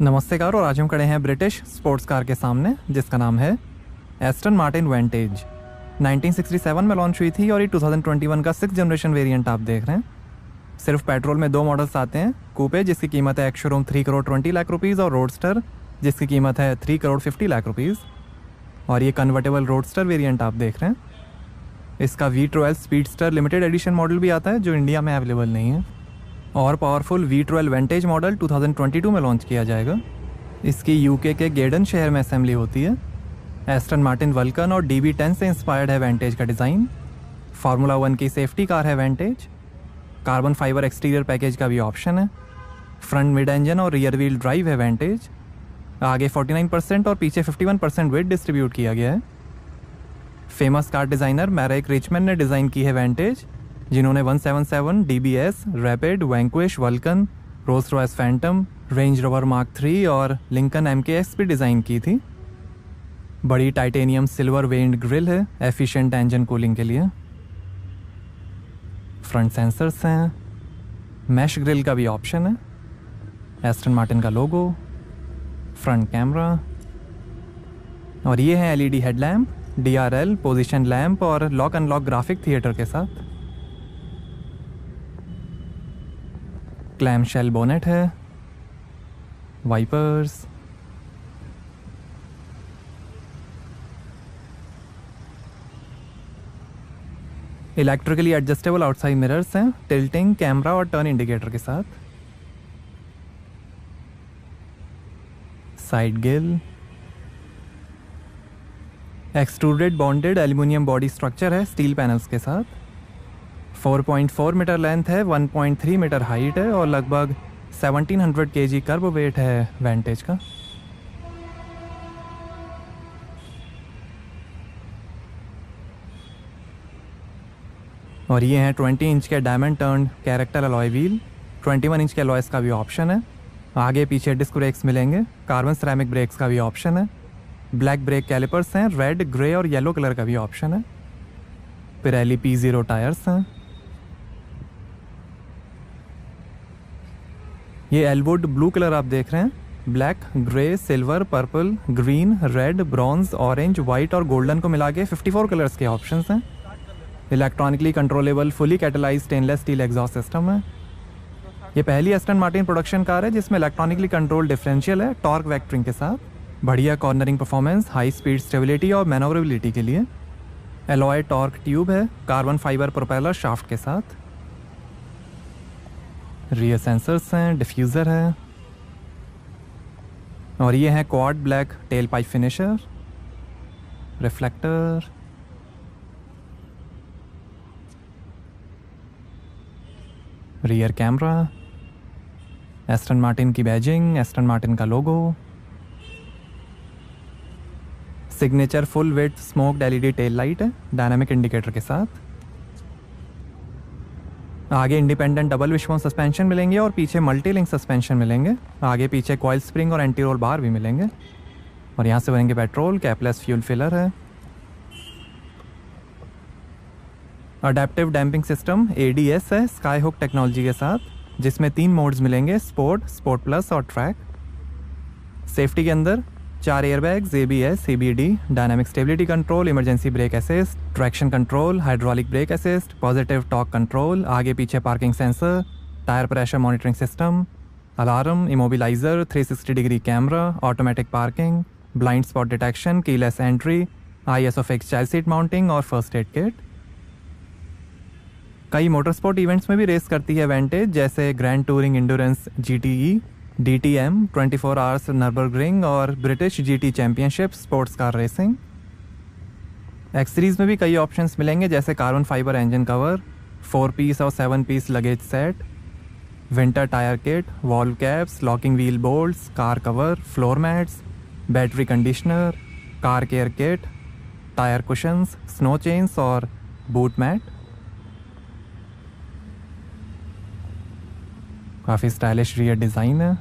नमस्कार। और आज हम खड़े हैं ब्रिटिश स्पोर्ट्स कार के सामने जिसका नाम है एस्टन मार्टिन वेंटेज। 1967 में लॉन्च हुई थी और ये 2021 का 6th जनरेशन वेरिएंट आप देख रहे हैं। सिर्फ पेट्रोल में दो मॉडल्स आते हैं, कूपे जिसकी कीमत है ex showroom 3 crore 20 lakh rupees और रोडस्टर जिसकी कीमत है 3 करोड़ 50 लाख रुपीज़। और ये कन्वर्टेबल रोडस्टर वेरिएंट आप देख रहे हैं। इसका V12 speedster limited edition model भी आता है जो इंडिया में अवेलेबल नहीं है। और पावरफुल V12 वेंटेज मॉडल 2022 में लॉन्च किया जाएगा। इसकी यूके के गेडन शहर में असेंबली होती है। एस्टन मार्टिन वल्कन और DB10 से इंस्पायर्ड है वेंटेज का डिज़ाइन। फार्मूला 1 की सेफ्टी कार है वेंटेज। कार्बन फाइबर एक्सटीरियर पैकेज का भी ऑप्शन है। फ्रंट मिड इंजन और रियर व्हील ड्राइव है वेंटेज। आगे 49% और पीछे 51% वेट डिस्ट्रीब्यूट किया गया है। फेमस कार डिज़ाइनर मैरेक रिचमैन ने डिज़ाइन की है वेंटेज, जिन्होंने 177, DBS, rapid, vanquish, vulcan, Rolls Royce Phantom, range rover mark 3 और लिंकन MKX भी डिज़ाइन की थी। बड़ी टाइटेनियम सिल्वर वेंड ग्रिल है एफिशिएंट इंजन कूलिंग के लिए। फ्रंट सेंसर्स हैं, मैश ग्रिल का भी ऑप्शन है, एस्टन मार्टिन का लोगो, फ्रंट कैमरा और ये है LED headlamp, DRL, position lamp और लॉक अनलॉक ग्राफिक थिएटर के साथ। क्लैम शेल बोनेट है, wipers, electrically adjustable outside mirrors हैं, टिल्टिंग कैमरा और टर्न इंडिकेटर के साथ। Side grille, extruded bonded aluminium body structure है स्टील पैनल्स के साथ। 4.4 मीटर लेंथ है, 1.3 मीटर हाइट है और लगभग 1700 kg कर्ब वेट है वेंटेज का। और ये हैं 20 इंच के diamond turn character alloy wheel. 21 inch के अलॉयस का भी ऑप्शन है। आगे पीछे डिस्क ब्रेक्स मिलेंगे, कार्बन सिरेमिक ब्रेक्स का भी ऑप्शन है। ब्लैक ब्रेक कैलिपर्स हैं, रेड, ग्रे और येलो कलर का भी ऑप्शन है। पिरेली P0 टायर्स हैं। ये एलवुड ब्लू कलर आप देख रहे हैं। Black, grey, silver, purple, green, red, bronze, orange, white और गोल्डन को मिला के 54 कलर्स के ऑप्शंस हैं। Electronically controllable fully catalyse stainless steel exhaust system है। ये पहली एस्टन मार्टिन प्रोडक्शन कार है जिसमें इलेक्ट्रॉनिकली कंट्रोल डिफरेंशियल है टॉर्क वेक्टरिंग के साथ। बढ़िया cornering performance, high speed stability और मैनोवरेबिलिटी के लिए। एलॉय टॉर्क ट्यूब है कार्बन फाइबर प्रोपेलर शाफ्ट के साथ। रियर सेंसर्स हैं, डिफ्यूज़र है और ये है quad black tail pipe finisher, reflector, rear camera, Aston Martin की बैजिंग, एस्टन मार्टिन का logo, signature full width smoked LED tail light है डायनामिक इंडिकेटर के साथ। आगे इंडिपेंडेंट डबल विशबोन सस्पेंशन मिलेंगे और पीछे मल्टी लिंक सस्पेंशन मिलेंगे। आगे पीछे कॉइल स्प्रिंग और एंटी रोल बार भी मिलेंगे। और यहाँ से बनेंगे पेट्रोल, कैपलेस फ्यूल फिलर है। अडेप्टिव डैम्पिंग सिस्टम ADS है स्काई हुक टेक्नोलॉजी के साथ, जिसमें 3 मोड्स मिलेंगे, स्पोर्ट, स्पोर्ट प्लस और ट्रैक। सेफ्टी के अंदर 4 airbags, ABS, CBD, dynamic stability control, emergency brake assist, traction control, hydraulic brake assist, positive torque control, आगे पीछे parking sensor, tyre pressure monitoring system, alarm, immobiliser, 360 degree camera, automatic parking, blind spot detection, keyless entry, ISO fix child seat mounting और first aid kit. कई motorsport events में भी race करती है Vantage, जैसे grand touring endurance GTE, DTM, 24 hours Nurburgring और British GT championship sports car racing. Accessories में भी कई ऑप्शंस मिलेंगे, जैसे carbon fibre engine cover, 4 piece और 7 piece luggage set, winter tyre kit, valve caps, locking wheel bolts, car cover, floor mats, battery conditioner, car care kit, tyre cushions, snow chains और boot mat. काफ़ी stylish rear design है।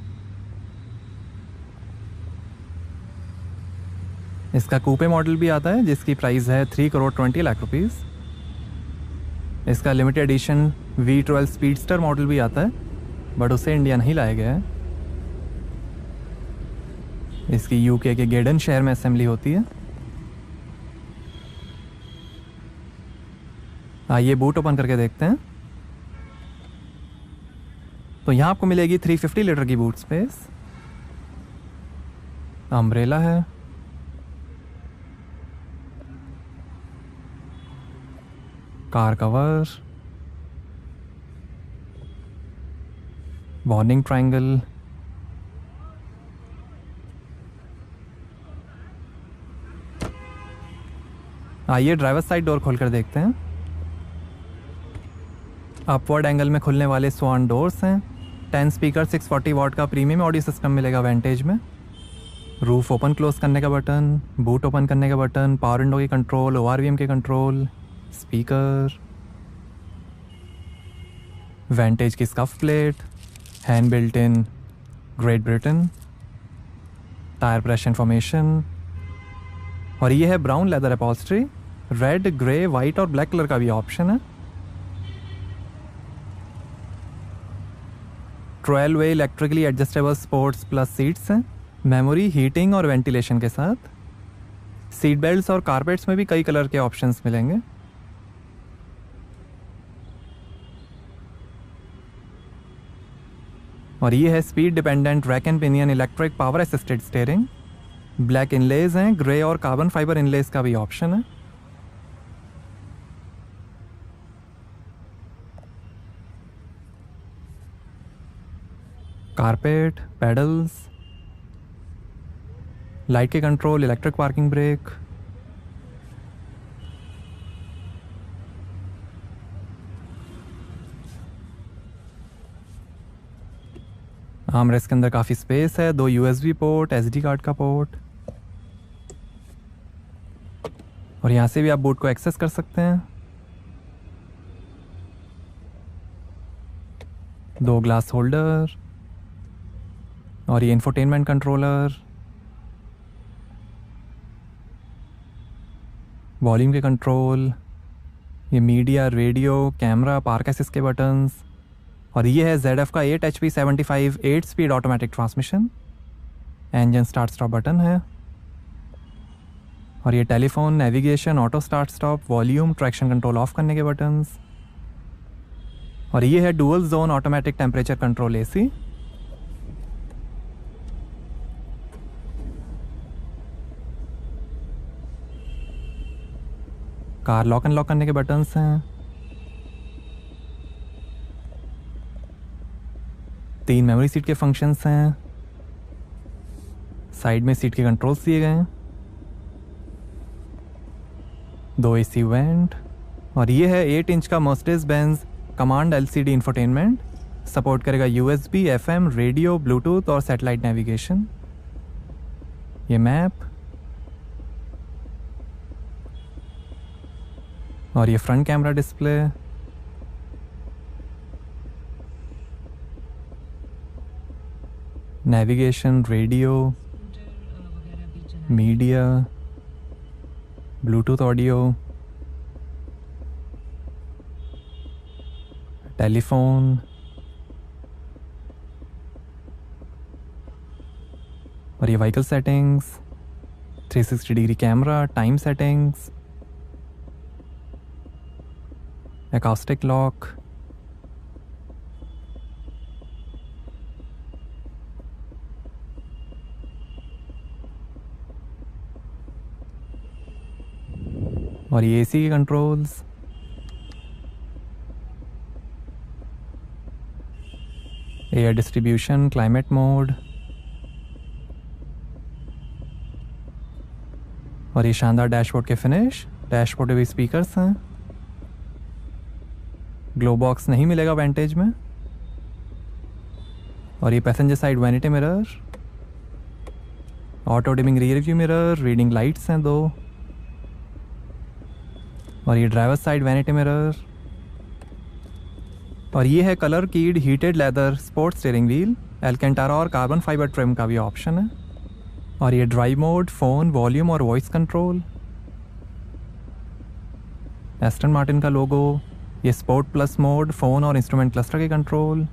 इसका कूपे model भी आता है जिसकी price है 3 crore 20 lakh rupees. इसका limited edition V12 speedster model भी आता है, बट उसे इंडिया नहीं लाया गया है। इसकी यूके के गेडन शहर में असेंबली होती है। आइए बूट ओपन करके देखते हैं। तो यहाँ आपको मिलेगी 350 लीटर की बूट स्पेस। अम्ब्रेला है, कार कवर, वार्निंग ट्रायंगल, आइए ड्राइवर साइड डोर खोलकर देखते हैं। अपवर्ड एंगल में खुलने वाले स्वान डोर्स हैं। 10 स्पीकर 640 वॉट का प्रीमियम ऑडियो सिस्टम मिलेगा वेंटेज में। रूफ ओपन क्लोज करने का बटन, बूट ओपन करने का बटन, पावर विंडो की कंट्रोल, ORVM के कंट्रोल, स्पीकर, वेंटेज की scuff plate, hand built in Great Britain, tyre pressure information, और ये है brown leather upholstery. Red, grey, white और ब्लैक कलर का भी ऑप्शन है। 12 way electrically adjustable sports plus seats हैं, मेमोरी, हीटिंग और वेंटिलेशन के साथ। सीट बेल्ट्स और कारपेट्स में भी कई कलर के ऑप्शंस मिलेंगे। और ये है speed dependent rack and pinion electric power assisted steering. Black inlays हैं, ग्रे और कार्बन फाइबर इनलेज का भी ऑप्शन है। कारपेट, पेडल्स, लाइट के control, electric parking brake, armrest के अंदर काफ़ी स्पेस है। 2 USB पोर्ट, SD कार्ड का पोर्ट, और यहाँ से भी आप बूट को एक्सेस कर सकते हैं। 2 ग्लास होल्डर, और ये इंफोटेनमेंट कंट्रोलर, वॉल्यूम के कंट्रोल, ये media, radio, camera, park assist के बटन्स, और ये है ZF का 8 HP 75 8 speed automatic transmission. Engine start stop button है, और ये telephone, navigation, auto start stop, volume, traction control of करने के बटन्स, और ये है dual zone automatic temperature control AC। Car lock unlock करने के बटन्स हैं। 3 मेमोरी सीट के फंक्शंस हैं। साइड में सीट के कंट्रोल्स दिए गए हैं। 2 AC वेंट, और ये है 8 इंच का Mercedes Benz command LCD infotainment. Support करेगा USB, FM, रेडियो, ब्लूटूथ और सैटेलाइट नेविगेशन। ये मैप, और ये front camera display, navigation, radio, media, Bluetooth audio, telephone, और ये vehicle settings, 360 degree camera, time settings, acoustic lock, और ये AC के controls, air distribution, climate mode, और ये शानदार डैशबोर्ड के फिनिश। डैशबोर्ड पे भी स्पीकर्स हैं। ग्लो बॉक्स नहीं मिलेगा वेंटेज में, और ये passenger side vanity mirror, auto dimming rear view mirror, reading lights हैं 2, और ये ड्राइवर साइड वैनिटी मिरर, और ये है colour keyed heated leather sports steering wheel. Alcantara और कार्बन फाइबर ट्रिम का भी ऑप्शन है, और ये ड्राइव मोड, फ़ोन, वॉल्यूम और वॉइस कंट्रोल, एस्टन मार्टिन का लोगो, ये स्पोर्ट प्लस मोड, फ़ोन और इंस्ट्रूमेंट क्लस्टर के control,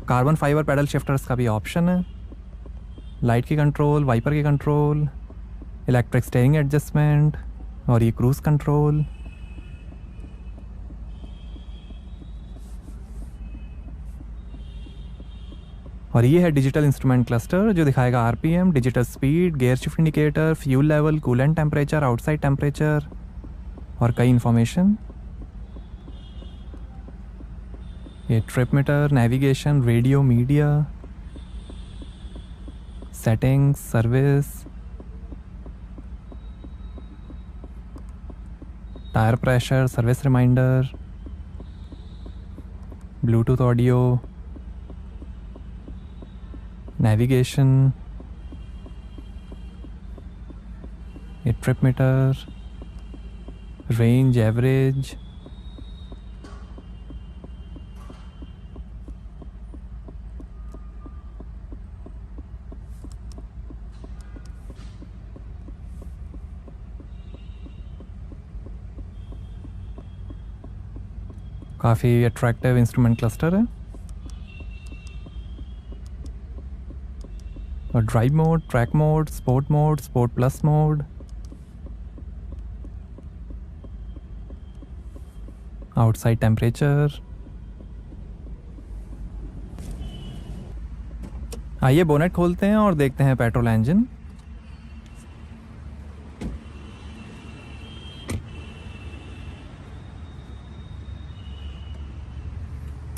carbon fibre paddle shifters का भी ऑप्शन है, लाइट की कंट्रोल, वाइपर की कंट्रोल, इलेक्ट्रिक स्टीयरिंग एडजस्टमेंट और ये क्रूज़ कंट्रोल। और ये है डिजिटल इंस्ट्रूमेंट क्लस्टर जो दिखाएगा RPM, digital speed, gear shift indicator, fuel level, coolant temperature, outside temperature और कई इन्फॉर्मेशन। ये trip meter, navigation, radio, media, settings, service, tyre pressure, service reminder, Bluetooth audio, navigation, ये trip meter, range, average, काफ़ी attractive instrument cluster है। और drive mode, track mode, sport plus mode, outside temperature. आइए bonnet खोलते हैं और देखते हैं पेट्रोल इंजन।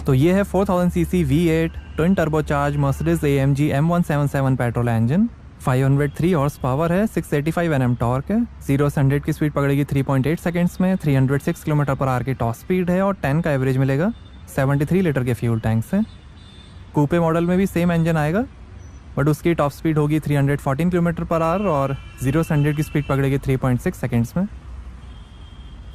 तो ये है 4000 CC V8 twin turbocharge Mercedes AMG M177 petrol engine. 503 horse power है, 685 Nm टॉर्क है। 0 से 100 की स्पीड पकड़ेगी 3.8 सेकंड्स में। 306 km/h की टॉप स्पीड है और 10 का एवरेज मिलेगा 73 लीटर के फ्यूल टैंक से। कूपे मॉडल में भी सेम इंजन आएगा बट उसकी टॉप स्पीड होगी 314 km/h और 0 से 100 की स्पीड पकड़ेगी 3.6 सेकंड्स में।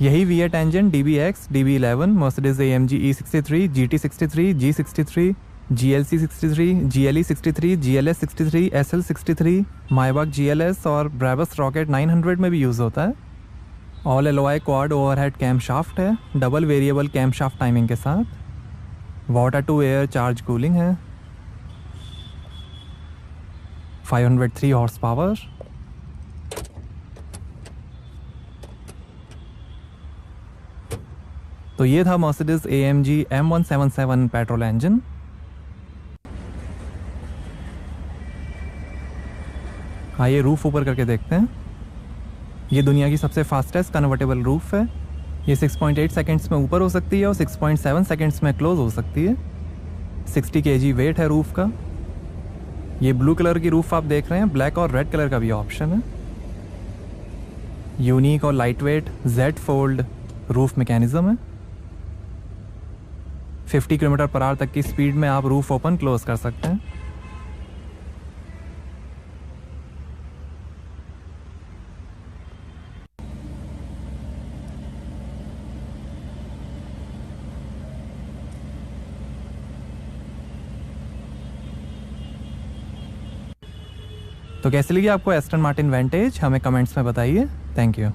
यही V8 engine DBX, DB11, Mercedes AMG E63, GT63, G63, GLC63, GLE63, GLS63, SL63, Maybach GLS और Brabus Rocket 900 में भी यूज़ होता है। All alloy quad overhead camshaft है, double variable camshaft timing के साथ। Water to air charge cooling है। 503 horse power. तो ये था Mercedes AMG M177 petrol engine. आइए रूफ ऊपर करके देखते हैं। ये दुनिया की सबसे फास्टेस्ट कन्वर्टेबल रूफ है। ये 6.8 सेकंड्स में ऊपर हो सकती है और 6.7 सेकंड्स में क्लोज हो सकती है। 60 kg वेट है रूफ का। ये ब्लू कलर की रूफ आप देख रहे हैं, ब्लैक और रेड कलर का भी ऑप्शन है। यूनिक और light weight Z fold roof mechanism है। 50 km/h तक की स्पीड में आप रूफ ओपन क्लोज कर सकते हैं। तो कैसी लगी आपको एस्टन मार्टिन वेंटेज, हमें कमेंट्स में बताइए। Thank you.